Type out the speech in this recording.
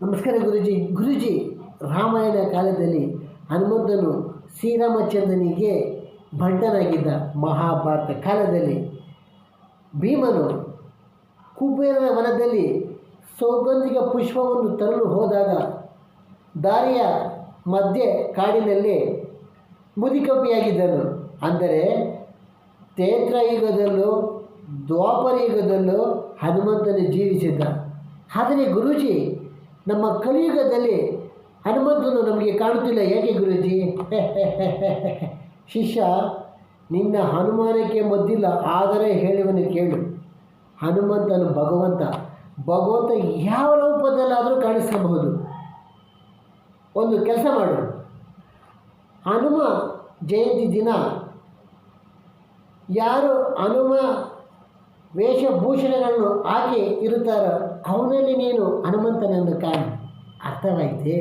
ನಮಸ್ಕಾರ ಗುರುಜಿ ರಾಮಾಯಣ ಕಾಲದಲ್ಲಿ ಹನುಮಂತನು ಶ್ರೀರಾಮಚಂದ್ರನಿಗೆ ಬಂಟನಾಗಿದ್ದ. ಮಹಾಭಾರತ ಕಾಲದಲ್ಲಿ ಭೀಮನು ಕುಬೇರನ ವನದಲ್ಲಿ ಸೌಗಂಧಿಕ ಪುಷ್ಪವನ್ನು ತರಲು ಹೋದಾಗ ದಾರಿಯ ಮಧ್ಯೆ ಕಾಡಿನಲ್ಲಿ ಮುದಿಕಪ್ಪಿಯಾಗಿದ್ದನು. ಅಂದರೆ ತ್ರೇತಾಯುಗದಲ್ಲೂ ದ್ವಾಪರ ಯುಗದಲ್ಲೂ ಹನುಮಂತನು ಜೀವಿಸಿದ್ದ. ಆದರೆ ಗುರೂಜಿ, ನಮ್ಮ ಕಲಿಯುಗದಲ್ಲಿ ಹನುಮಂತನು ನಮಗೆ ಕಾಣುತ್ತಿಲ್ಲ. ಏಕೆ ಗುರೂಜಿ? ಶಿಷ್ಯ, ನಿನ್ನ ಅನುಮಾನಕ್ಕೆ ಮದ್ದಿಲ್ಲ. ಆದರೆ ಹೇಳುವನು ಕೇಳು. ಹನುಮಂತನು ಭಗವಂತ ಯಾವ ರೂಪದಲ್ಲಾದರೂ ಕಾಣಿಸಬಹುದು. ಒಂದು ಕೆಲಸ ಮಾಡು, ಹನುಮ ಜಯಂತಿ ದಿನ ಯಾರು ಹನುಮ ವೇಷಭೂಷಣಗಳನ್ನು ಹಾಕಿ ಇರುತ್ತಾರೋ ಅವನಲ್ಲಿ ನೀನು ಹನುಮಂತನನ್ನು ಕಾಣು. ಅರ್ಥವಾಯಿತೆ?